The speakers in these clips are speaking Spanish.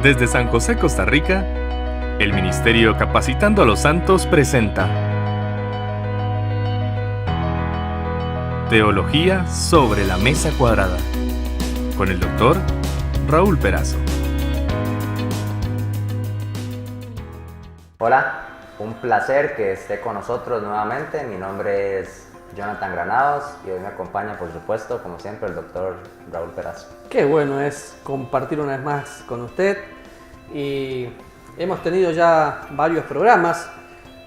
Desde San José, Costa Rica, el Ministerio Capacitando a los Santos presenta Teología sobre la Mesa Cuadrada, con el Dr. Raúl Perazo. Hola, un placer que esté con nosotros nuevamente. Mi nombre es Jonathan Granados y hoy me acompaña, por supuesto, como siempre, el Dr. Raúl Perazo. Qué bueno es compartir una vez más con usted, y hemos tenido ya varios programas.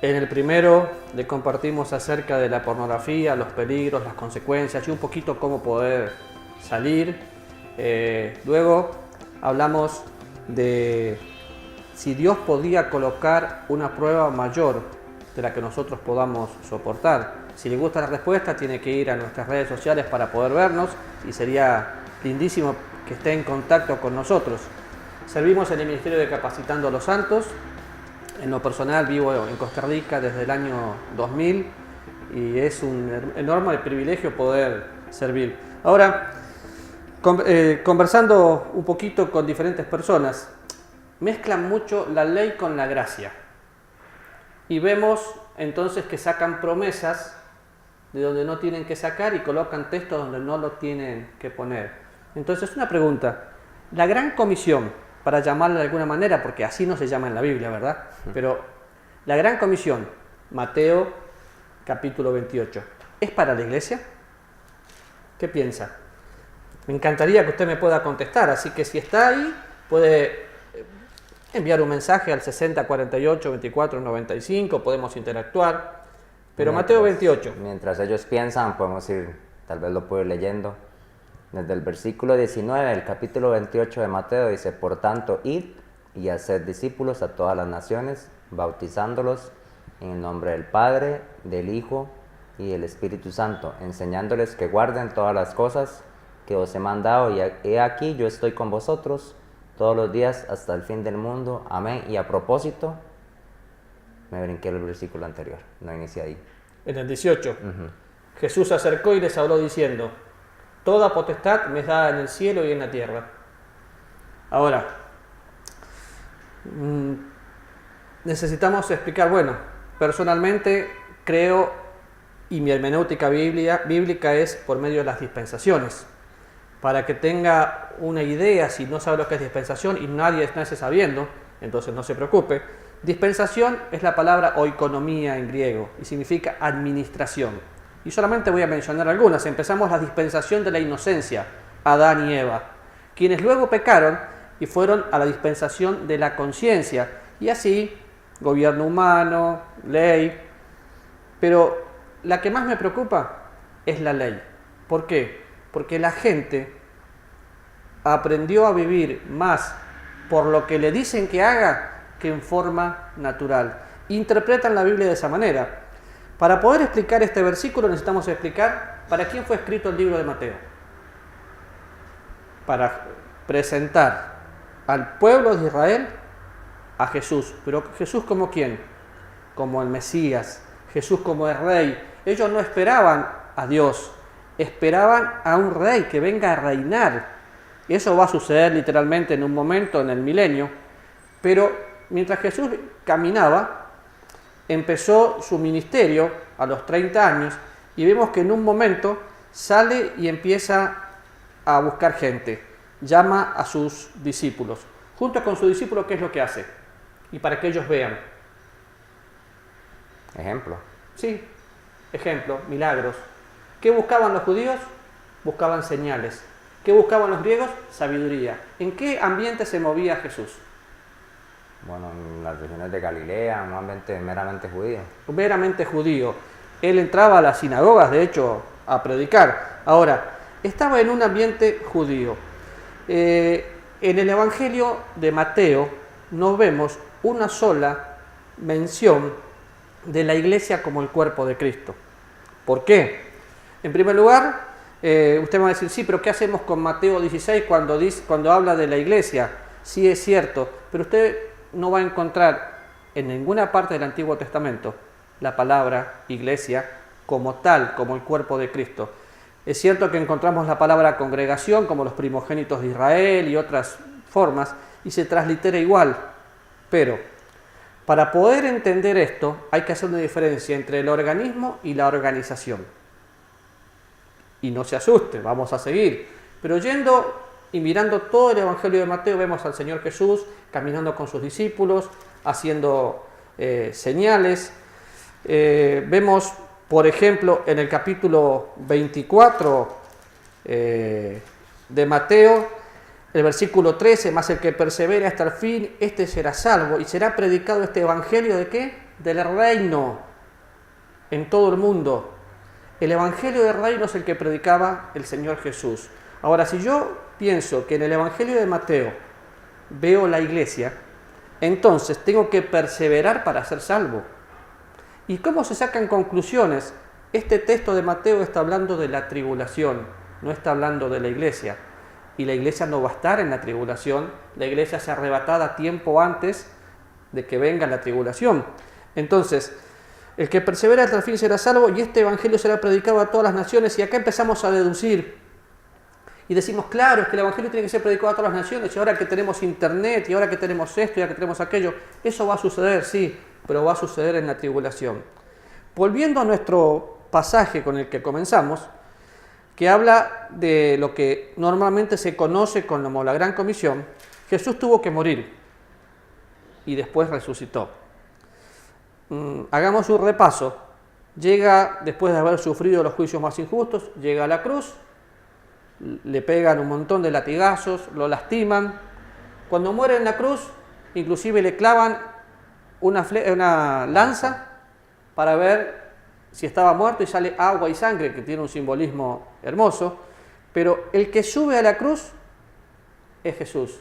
En el primero le compartimos acerca de la pornografía, los peligros, las consecuencias y un poquito cómo poder salir. Luego hablamos de si Dios podía colocar una prueba mayor de la que nosotros podamos soportar. Si le gusta la respuesta, tiene que ir a nuestras redes sociales para poder vernos, y sería lindísimo que esté en contacto con nosotros. Servimos en el Ministerio de Capacitando a los Santos. En lo personal vivo en Costa Rica desde el año 2000 y es un enorme privilegio poder servir. Ahora, conversando un poquito con diferentes personas, mezclan mucho la ley con la gracia. Y vemos entonces que sacan promesas de donde no tienen que sacar y colocan textos donde no lo tienen que poner. Entonces, una pregunta: la Gran Comisión, para llamarla de alguna manera, porque así no se llama en la Biblia, ¿verdad? Pero la Gran Comisión, Mateo capítulo 28, ¿es para la iglesia? ¿Qué piensa? Me encantaría que usted me pueda contestar, así que si está ahí, puede enviar un mensaje al 60 48 24 95, podemos interactuar. Pero Mateo 28. Mientras ellos piensan, podemos ir, tal vez lo puedo ir leyendo. Desde el versículo 19 del capítulo 28 de Mateo dice: por tanto, id y haced discípulos a todas las naciones, bautizándolos en el nombre del Padre, del Hijo y del Espíritu Santo, enseñándoles que guarden todas las cosas que os he mandado, y he aquí yo estoy con vosotros todos los días hasta el fin del mundo. Amén. Y a propósito, me brinqué el versículo anterior, no inicia ahí. En el 18, Jesús se acercó y les habló diciendo: toda potestad me es dada en el cielo y en la tierra. Ahora, necesitamos explicar, bueno, personalmente creo, y mi hermenéutica bíblica es por medio de las dispensaciones. Para que tenga una idea, si no sabe lo que es dispensación, y nadie nace sabiendo, entonces no se preocupe. Dispensación es la palabra oikonomía en griego y significa administración. Y solamente voy a mencionar algunas. Empezamos la dispensación de la inocencia, Adán y Eva, quienes luego pecaron y fueron a la dispensación de la conciencia, y así gobierno humano, ley. Pero la que más me preocupa es la ley. ¿Por qué? Porque la gente aprendió a vivir más por lo que le dicen que haga que en forma natural. Interpretan la Biblia de esa manera. Para poder explicar este versículo necesitamos explicar para quién fue escrito el libro de Mateo. Para presentar al pueblo de Israel a Jesús. Pero Jesús ¿como quién? Como el Mesías. Jesús como el Rey. Ellos no esperaban a Dios, esperaban a un Rey que venga a reinar. Y eso va a suceder literalmente en un momento, en el milenio. Pero mientras Jesús caminaba, empezó su ministerio a los 30 años, y vemos que en un momento sale y empieza a buscar gente. Llama a sus discípulos. Junto con sus discípulos, ¿qué es lo que hace? Y para que ellos vean. Ejemplo. Sí, ejemplo, milagros. ¿Qué buscaban los judíos? Buscaban señales. ¿Qué buscaban los griegos? Sabiduría. ¿En qué ambiente se movía Jesús? Bueno, en las regiones de Galilea, un ambiente meramente judío. Meramente judío. Él entraba a las sinagogas, de hecho, a predicar. Ahora, estaba en un ambiente judío. En el Evangelio de Mateo no vemos una sola mención de la iglesia como el cuerpo de Cristo. ¿Por qué? En primer lugar, usted va a decir: sí, pero ¿qué hacemos con Mateo 16 cuando habla de la iglesia? Sí, es cierto, pero usted no va a encontrar en ninguna parte del Antiguo Testamento la palabra iglesia como tal, como el cuerpo de Cristo. Es cierto que encontramos la palabra congregación como los primogénitos de Israel y otras formas y se translitera igual. Pero para poder entender esto hay que hacer una diferencia entre el organismo y la organización. Y no se asuste, vamos a seguir. Pero yendo y mirando todo el Evangelio de Mateo, vemos al Señor Jesús caminando con sus discípulos, haciendo señales. Vemos, por ejemplo, en el capítulo 24 de Mateo, el versículo 13, más el que persevere hasta el fin, este será salvo, y será predicado este Evangelio ¿de qué? Del reino en todo el mundo. El Evangelio del reino es el que predicaba el Señor Jesús. Ahora, si yo pienso que en el Evangelio de Mateo veo la iglesia, entonces tengo que perseverar para ser salvo. ¿Y cómo se sacan conclusiones? Este texto de Mateo está hablando de la tribulación, no está hablando de la iglesia. Y la iglesia no va a estar en la tribulación, la iglesia se arrebatada tiempo antes de que venga la tribulación. Entonces, el que persevera hasta el fin será salvo, y este evangelio será predicado a todas las naciones. Y acá empezamos a deducir y decimos, claro, es que el evangelio tiene que ser predicado a todas las naciones, y ahora que tenemos internet, y ahora que tenemos esto, y ahora que tenemos aquello, eso va a suceder, sí, pero va a suceder en la tribulación. Volviendo a nuestro pasaje con el que comenzamos, que habla de lo que normalmente se conoce como la Gran Comisión, Jesús tuvo que morir y después resucitó. Hagamos un repaso. Llega, después de haber sufrido los juicios más injustos, llega a la cruz, le pegan un montón de latigazos, lo lastiman. Cuando muere en la cruz, inclusive le clavan una lanza para ver si estaba muerto, y sale agua y sangre, que tiene un simbolismo hermoso. Pero el que sube a la cruz es Jesús.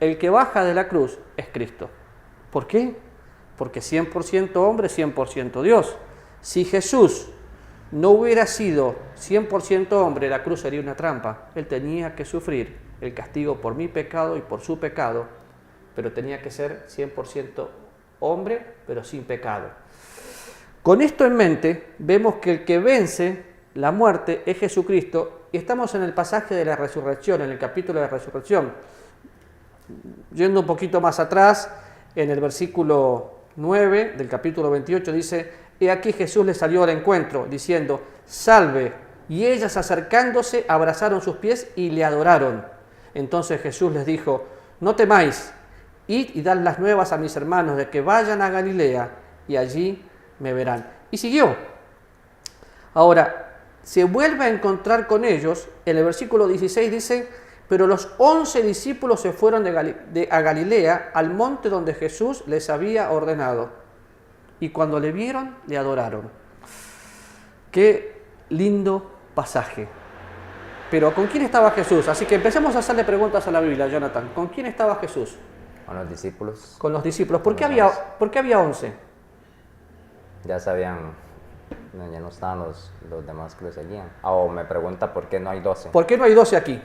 El que baja de la cruz es Cristo. ¿Por qué? Porque 100% hombre, 100% Dios. Si Jesús no hubiera sido 100% hombre, la cruz sería una trampa. Él tenía que sufrir el castigo por mi pecado y por su pecado, pero tenía que ser 100% hombre, pero sin pecado. Con esto en mente, vemos que el que vence la muerte es Jesucristo, y estamos en el pasaje de la resurrección, en el capítulo de la resurrección. Yendo un poquito más atrás, en el versículo 9 del capítulo 28 dice: «He aquí Jesús les salió al encuentro, diciendo, salve, y ellas acercándose abrazaron sus pies y le adoraron. Entonces Jesús les dijo, no temáis, id y dad las nuevas a mis hermanos de que vayan a Galilea, y allí me verán». Y siguió. Ahora, se vuelve a encontrar con ellos. En el versículo 16 dice: «Pero los 11 discípulos se fueron a Galilea, al monte donde Jesús les había ordenado. Y cuando le vieron, le adoraron». Qué lindo pasaje. Pero ¿con quién estaba Jesús? Así que empecemos a hacerle preguntas a la Biblia, Jonathan. ¿Con quién estaba Jesús? Con los discípulos. Con los discípulos. ¿Por qué había 11? Ya sabían, ya no estaban los demás que lo seguían. O me pregunta por qué no hay 12. ¿Por qué no hay 12 aquí?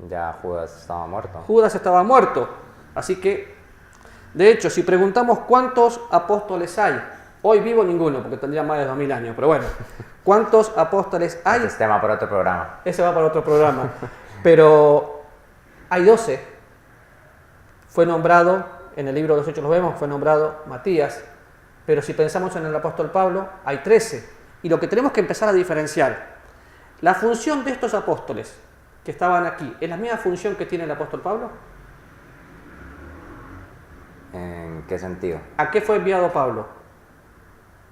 Ya Judas estaba muerto. Judas estaba muerto. Así que, de hecho, si preguntamos cuántos apóstoles hay, hoy vivo ninguno, porque tendría más de 2000 años, pero bueno, ¿cuántos apóstoles hay? Ese es tema para otro programa. Ese va para otro programa. Pero hay 12. Fue nombrado, en el libro de los Hechos lo vemos, fue nombrado Matías. Pero si pensamos en el apóstol Pablo, hay 13. Y lo que tenemos que empezar a diferenciar, la función de estos apóstoles que estaban aquí, ¿es la misma función que tiene el apóstol Pablo? ¿En qué sentido? ¿A qué fue enviado Pablo?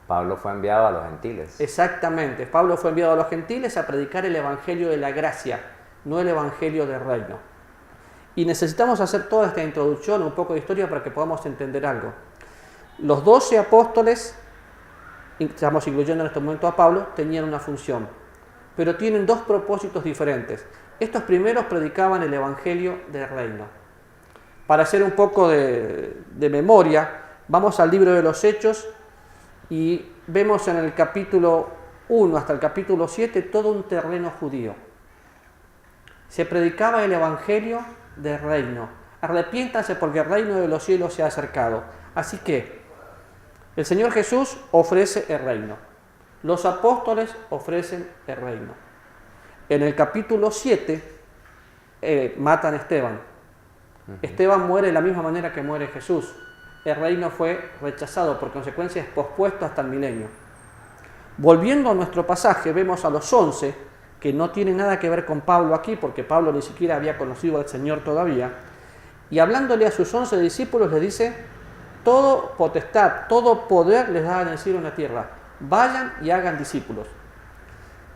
Pablo fue enviado a los gentiles. Exactamente, Pablo fue enviado a los gentiles a predicar el evangelio de la gracia, no el evangelio del reino. Y necesitamos hacer toda esta introducción, un poco de historia, para que podamos entender algo. Los 12 apóstoles, estamos incluyendo en este momento a Pablo, tenían una función, pero tienen dos propósitos diferentes. Estos primeros predicaban el evangelio del reino. Para hacer un poco de memoria, vamos al libro de los Hechos y vemos en el capítulo 1 hasta el capítulo 7 todo un terreno judío. Se predicaba el evangelio del reino. Arrepiéntanse porque el reino de los cielos se ha acercado. Así que el Señor Jesús ofrece el reino. Los apóstoles ofrecen el reino. En el capítulo 7 matan a Esteban. Esteban muere de la misma manera que muere Jesús. El reino fue rechazado, por consecuencia es pospuesto hasta el milenio. Volviendo a nuestro pasaje, vemos a los 11, que no tiene nada que ver con Pablo aquí, porque Pablo ni siquiera había conocido al Señor todavía, y hablándole a sus 11 discípulos les dice: todo potestad, todo poder les da en el cielo y en la tierra. Vayan y hagan discípulos.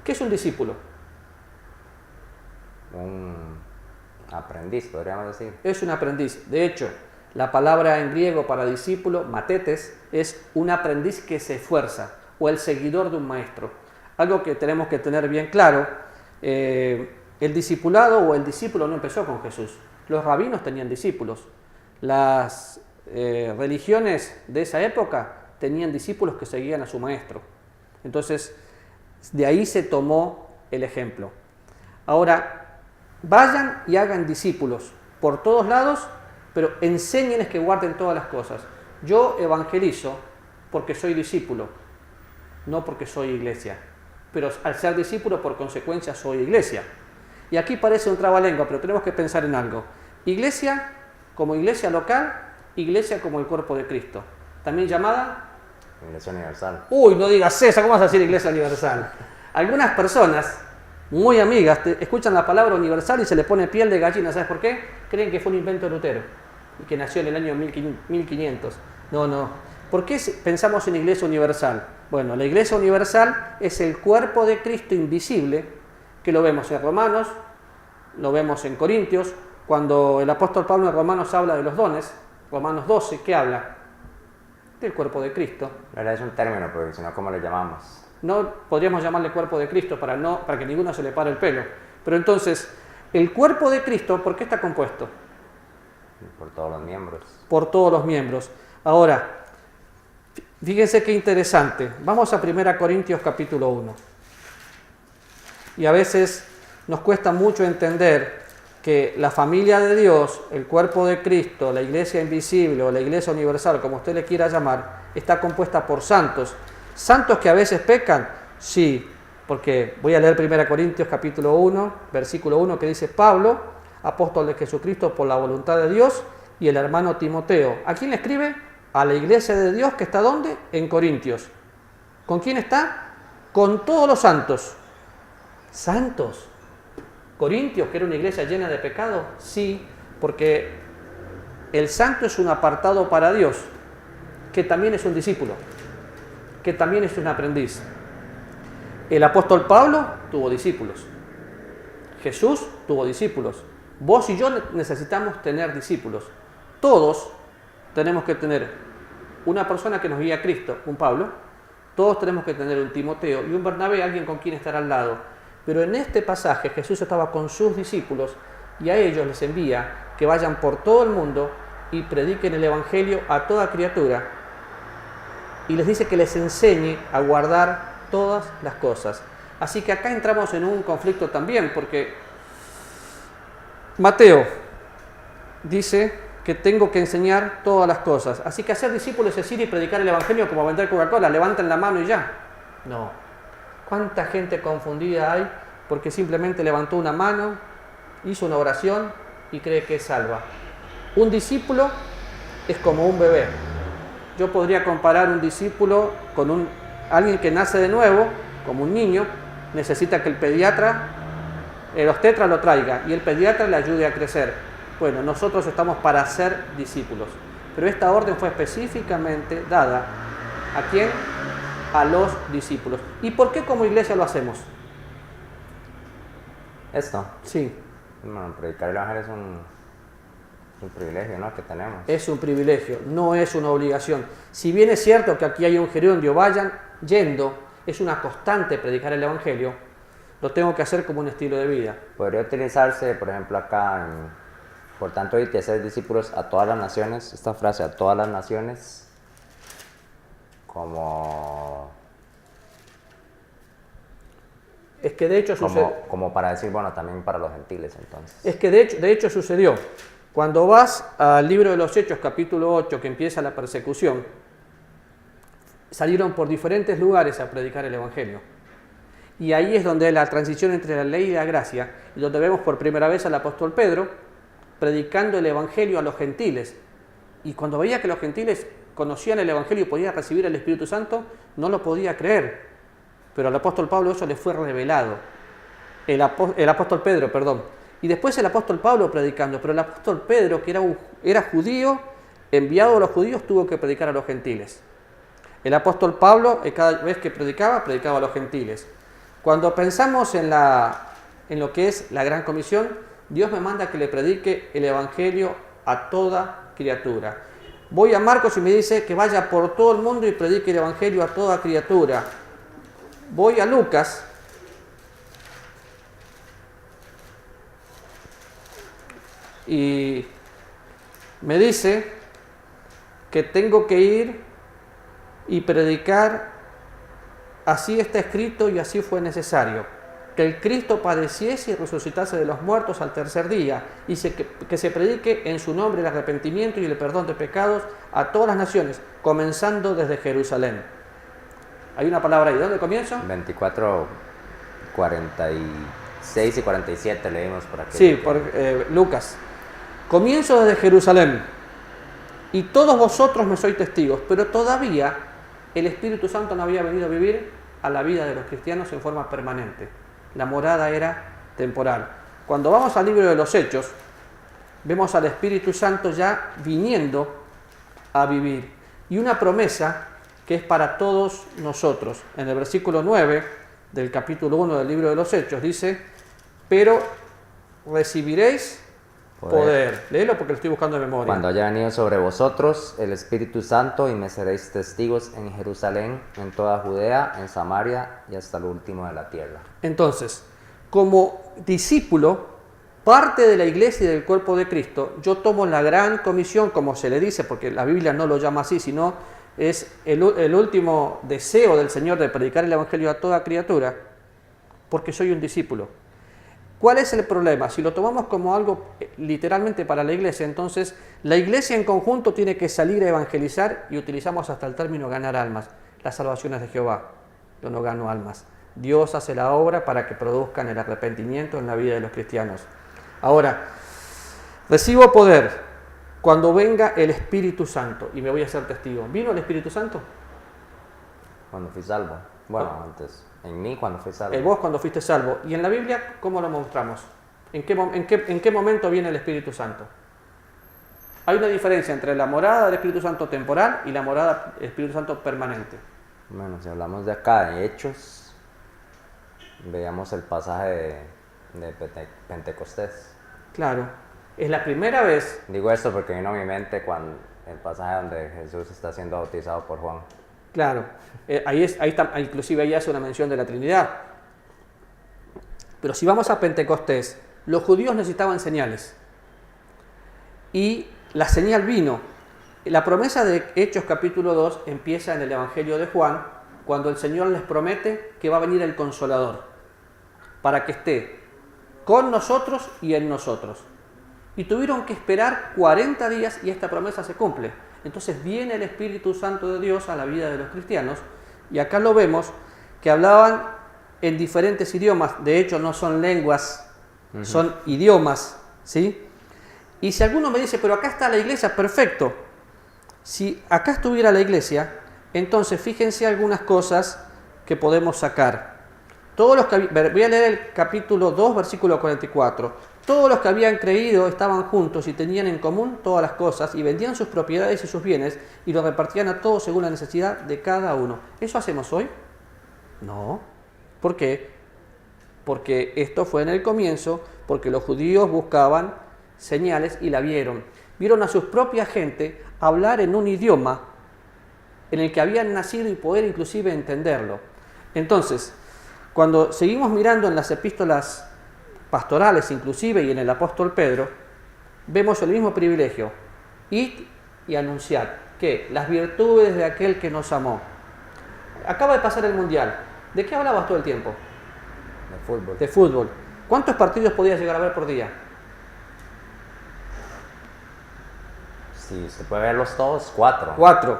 ¿Qué es un discípulo? Un aprendiz, podríamos decir. Es un aprendiz. De hecho, la palabra en griego para discípulo, matetes, es un aprendiz que se esfuerza, o el seguidor de un maestro. Algo que tenemos que tener bien claro, el discipulado o el discípulo no empezó con Jesús. Los rabinos tenían discípulos. Las religiones de esa época tenían discípulos que seguían a su maestro. Entonces, de ahí se tomó el ejemplo. Ahora, vayan y hagan discípulos por todos lados, pero enséñenles que guarden todas las cosas. Yo evangelizo porque soy discípulo, no porque soy iglesia. Pero al ser discípulo, por consecuencia, soy iglesia. Y aquí parece un trabalengua, pero tenemos que pensar en algo. Iglesia como iglesia local, iglesia como el cuerpo de Cristo. También llamada... Iglesia universal. Uy, no digas eso, ¿cómo vas a decir iglesia universal? Algunas personas, muy amigas, escuchan la palabra universal y se le pone piel de gallina. ¿Sabes por qué? Creen que fue un invento de Lutero y que nació en el año 1500. No. ¿Por qué pensamos en iglesia universal? Bueno, la iglesia universal es el cuerpo de Cristo invisible, que lo vemos en Romanos, lo vemos en Corintios. Cuando el apóstol Pablo en Romanos habla de los dones, Romanos 12, ¿qué habla? Del cuerpo de Cristo. No es un término, porque si no, ¿cómo lo llamamos? No podríamos llamarle cuerpo de Cristo para que ninguno se le pare el pelo. Pero entonces, el cuerpo de Cristo, ¿por qué está compuesto? Por todos los miembros. Por todos los miembros. Ahora, fíjense qué interesante. Vamos a 1 Corintios capítulo 1. Y a veces nos cuesta mucho entender que la familia de Dios, el cuerpo de Cristo, la iglesia invisible o la iglesia universal, como usted le quiera llamar, está compuesta por santos. ¿Santos que a veces pecan? Sí, porque voy a leer 1 Corintios capítulo 1, versículo 1, que dice: Pablo, apóstol de Jesucristo por la voluntad de Dios, y el hermano Timoteo. ¿A quién le escribe? A la iglesia de Dios, que está ¿dónde? En Corintios. ¿Con quién está? Con todos los santos. ¿Santos? ¿Corintios, que era una iglesia llena de pecado? Sí, porque el santo es un apartado para Dios, que también es un discípulo, que también es un aprendiz. El apóstol Pablo tuvo discípulos. Jesús tuvo discípulos. Vos y yo necesitamos tener discípulos. Todos tenemos que tener una persona que nos guíe a Cristo, un Pablo. Todos tenemos que tener un Timoteo y un Bernabé, alguien con quien estar al lado. Pero en este pasaje Jesús estaba con sus discípulos y a ellos les envía que vayan por todo el mundo y prediquen el Evangelio a toda criatura. Y les dice que les enseñe a guardar todas las cosas. Así que acá entramos en un conflicto también, porque Mateo dice que tengo que enseñar todas las cosas. Así que hacer discípulos es ir y predicar el Evangelio como vender Coca-Cola, levanten la mano y ya. No. ¿Cuánta gente confundida hay porque simplemente levantó una mano, hizo una oración y cree que es salva? Un discípulo es como un bebé. Yo podría comparar un discípulo con alguien que nace de nuevo, como un niño, necesita que el pediatra, el obstetra lo traiga y el pediatra le ayude a crecer. Bueno, nosotros estamos para ser discípulos. Pero esta orden fue específicamente dada ¿a quién? A los discípulos. ¿Y por qué como iglesia lo hacemos? Esto. Sí. Bueno, predicar el Evangelio es un privilegio, ¿no?, que tenemos. Es un privilegio, no es una obligación. Si bien es cierto que aquí hay un gerundio, vayan yendo, es una constante predicar el Evangelio, lo tengo que hacer como un estilo de vida. Podría utilizarse, por ejemplo, acá, por tanto, y que hacer discípulos a todas las naciones, esta frase, a todas las naciones, como... Es que de hecho sucede... Como para decir, bueno, también para los gentiles, entonces. Es que de hecho sucedió. Cuando vas al libro de los Hechos, capítulo 8, que empieza la persecución, salieron por diferentes lugares a predicar el Evangelio. Y ahí es donde la transición entre la ley y la gracia, y donde vemos por primera vez al apóstol Pedro predicando el Evangelio a los gentiles. Y cuando veía que los gentiles conocían el Evangelio y podían recibir el Espíritu Santo, no lo podía creer. Pero al apóstol Pablo eso le fue revelado. El apóstol Pedro, perdón. Y después el apóstol Pablo predicando. Pero el apóstol Pedro, que era judío, enviado a los judíos, tuvo que predicar a los gentiles. El apóstol Pablo, cada vez que predicaba a los gentiles. Cuando pensamos en lo que es la Gran Comisión, Dios me manda que le predique el Evangelio a toda criatura. Voy a Marcos y me dice que vaya por todo el mundo y predique el Evangelio a toda criatura. Voy a Lucas y me dice que tengo que ir y predicar, así está escrito y así fue necesario, que el Cristo padeciese y resucitase de los muertos al tercer día, y que se predique en su nombre el arrepentimiento y el perdón de pecados a todas las naciones, comenzando desde Jerusalén. Hay una palabra ahí, ¿dónde comienzo? 24, 46 y 47 leímos por aquí. Sí, por Lucas. Comienzo desde Jerusalén, y todos vosotros me sois testigos, pero todavía el Espíritu Santo no había venido a vivir a la vida de los cristianos en forma permanente. La morada era temporal. Cuando vamos al libro de los Hechos, vemos al Espíritu Santo ya viniendo a vivir. Y una promesa que es para todos nosotros. En el versículo 9 del capítulo 1 del libro de los Hechos dice, pero recibiréis poder. Léelo porque lo estoy buscando de memoria. Cuando haya venido sobre vosotros el Espíritu Santo y me seréis testigos en Jerusalén, en toda Judea, en Samaria y hasta lo último de la tierra. Entonces, como discípulo, parte de la iglesia y del cuerpo de Cristo, yo tomo la gran comisión, como se le dice, porque la Biblia no lo llama así, sino es el último deseo del Señor de predicar el Evangelio a toda criatura, porque soy un discípulo. ¿Cuál es el problema? Si lo tomamos como algo literalmente para la iglesia, entonces la iglesia en conjunto tiene que salir a evangelizar y utilizamos hasta el término ganar almas. Las salvaciones de Jehová. Yo no gano almas. Dios hace la obra para que produzcan el arrepentimiento en la vida de los cristianos. Ahora, recibo poder cuando venga el Espíritu Santo y me voy a hacer testigo. ¿Vino el Espíritu Santo? Cuando fui salvo. Bueno, antes. En mí cuando fui salvo. Vos cuando fuiste salvo. ¿Y en la Biblia cómo lo mostramos? ¿En qué momento viene el Espíritu Santo? Hay una diferencia entre la morada del Espíritu Santo temporal y la morada del Espíritu Santo permanente. Bueno, si hablamos de acá, de Hechos, veamos el pasaje de Pentecostés. Claro, es la primera vez. Digo esto porque vino a mi mente cuando el pasaje donde Jesús está siendo bautizado por Juan. Claro, ahí está, inclusive ahí hace una mención de la Trinidad. Pero si vamos a Pentecostés, los judíos necesitaban señales. Y la señal vino. La promesa de Hechos capítulo 2 empieza en el Evangelio de Juan, cuando el Señor les promete que va a venir el Consolador, para que esté con nosotros y en nosotros. Y tuvieron que esperar 40 días y esta promesa se cumple. Entonces viene el Espíritu Santo de Dios a la vida de los cristianos, y acá lo vemos, que hablaban en diferentes idiomas. De hecho, no son lenguas, son idiomas, ¿sí? Y si alguno me dice, pero acá está la iglesia, perfecto. Si acá estuviera la iglesia, entonces fíjense algunas cosas que podemos sacar. Voy a leer el capítulo 2, versículo 44. Todos los que habían creído estaban juntos y tenían en común todas las cosas, y vendían sus propiedades y sus bienes y los repartían a todos según la necesidad de cada uno. ¿Eso hacemos hoy? No. ¿Por qué? Porque esto fue en el comienzo, porque los judíos buscaban señales y la vieron. Vieron a su propia gente hablar en un idioma en el que habían nacido y poder inclusive entenderlo. Entonces, cuando seguimos mirando en las epístolas pastorales inclusive y en el apóstol Pedro, vemos el mismo privilegio. Id y anunciad que las virtudes de aquel que nos amó. Acaba de pasar el Mundial. ¿De qué hablabas todo el tiempo? De fútbol. De fútbol. ¿Cuántos partidos podías llegar a ver por día? Si se puede verlos todos, 4. 4.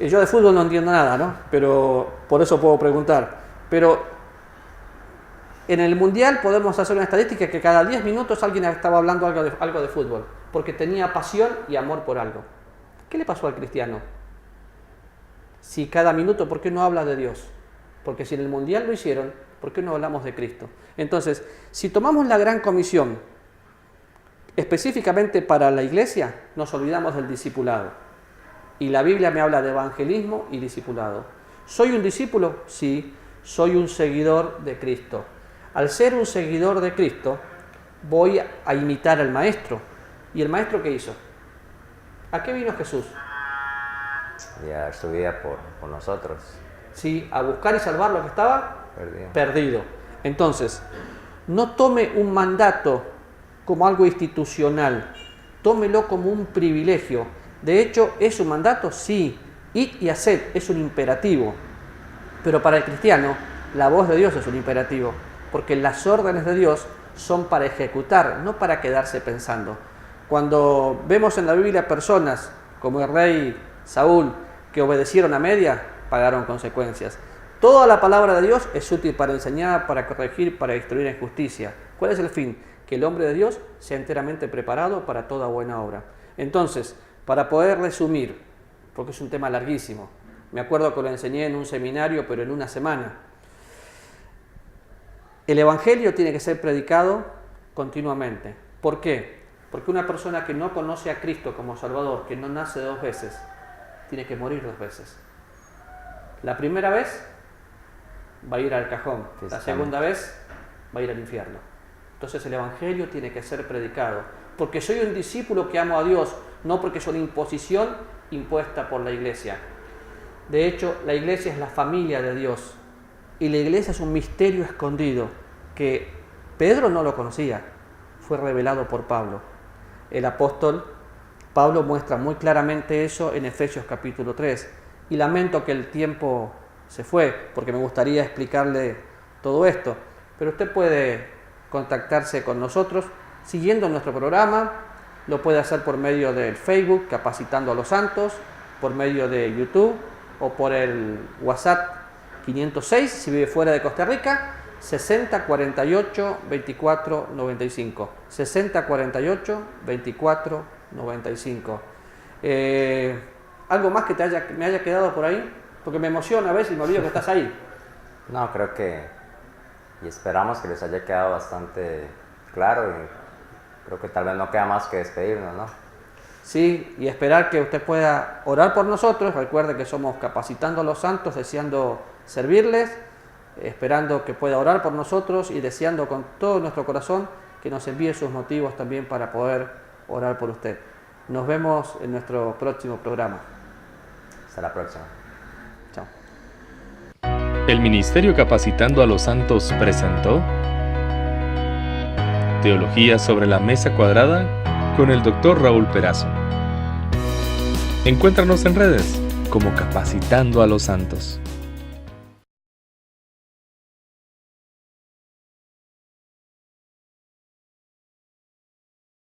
Yo de fútbol no entiendo nada, ¿no? Pero por eso puedo preguntar. Pero En el Mundial podemos hacer una estadística que cada 10 minutos alguien estaba hablando algo de fútbol, porque tenía pasión y amor por algo. ¿Qué le pasó al cristiano? Si cada minuto, ¿por qué no habla de Dios? Porque si en el Mundial lo hicieron, ¿por qué no hablamos de Cristo? Entonces, si tomamos la Gran Comisión específicamente para la iglesia, nos olvidamos del discipulado. Y la Biblia me habla de evangelismo y discipulado. ¿Soy un discípulo? Sí, soy un seguidor de Cristo. Al ser un seguidor de Cristo, voy a imitar al Maestro. ¿Y el Maestro qué hizo? ¿A qué vino Jesús? Y a dar su vida por nosotros. Sí, a buscar y salvar lo que estaba perdido. Entonces, no tome un mandato como algo institucional, tómelo como un privilegio. De hecho, ¿es un mandato? Sí. Id y haced es un imperativo. Pero para el cristiano, la voz de Dios es un imperativo, porque las órdenes de Dios son para ejecutar, no para quedarse pensando. Cuando vemos en la Biblia personas como el rey Saúl que obedecieron a media, pagaron consecuencias. Toda la palabra de Dios es útil para enseñar, para corregir, para instruir en justicia. ¿Cuál es el fin? Que el hombre de Dios sea enteramente preparado para toda buena obra. Entonces, para poder resumir, porque es un tema larguísimo, me acuerdo que lo enseñé en un seminario, pero en una semana. El Evangelio tiene que ser predicado continuamente. ¿Por qué? Porque una persona que no conoce a Cristo como Salvador, que no nace 2 veces, tiene que morir 2 veces. La primera vez va a ir al cajón, la segunda vez va a ir al infierno. Entonces el Evangelio tiene que ser predicado, porque soy un discípulo que amo a Dios, no porque soy una imposición impuesta por la iglesia. De hecho, la iglesia es la familia de Dios, y la iglesia es un misterio escondido, que Pedro no lo conocía, fue revelado por Pablo. El apóstol Pablo muestra muy claramente eso en Efesios capítulo 3, y lamento que el tiempo se fue, porque me gustaría explicarle todo esto, pero usted puede contactarse con nosotros siguiendo nuestro programa, lo puede hacer por medio del Facebook, Capacitando a los Santos, por medio de YouTube o por el WhatsApp 506, si vive fuera de Costa Rica, 60 48 24 95. 60 48 24 95. ¿Algo más que me haya quedado por ahí? Porque me emociona a veces y me olvido que estás ahí. No, creo que... Y esperamos que les haya quedado bastante claro y creo que tal vez no queda más que despedirnos, ¿no? Sí, y esperar que usted pueda orar por nosotros. Recuerde que somos Capacitando a los Santos, deseando servirles, esperando que pueda orar por nosotros y deseando con todo nuestro corazón que nos envíe sus motivos también para poder orar por usted. Nos vemos en nuestro próximo programa. Hasta la próxima. Chao. El Ministerio Capacitando a los Santos presentó Teología sobre la Mesa Cuadrada con el Dr. Raúl Perazo. Encuéntranos en redes como Capacitando a los Santos.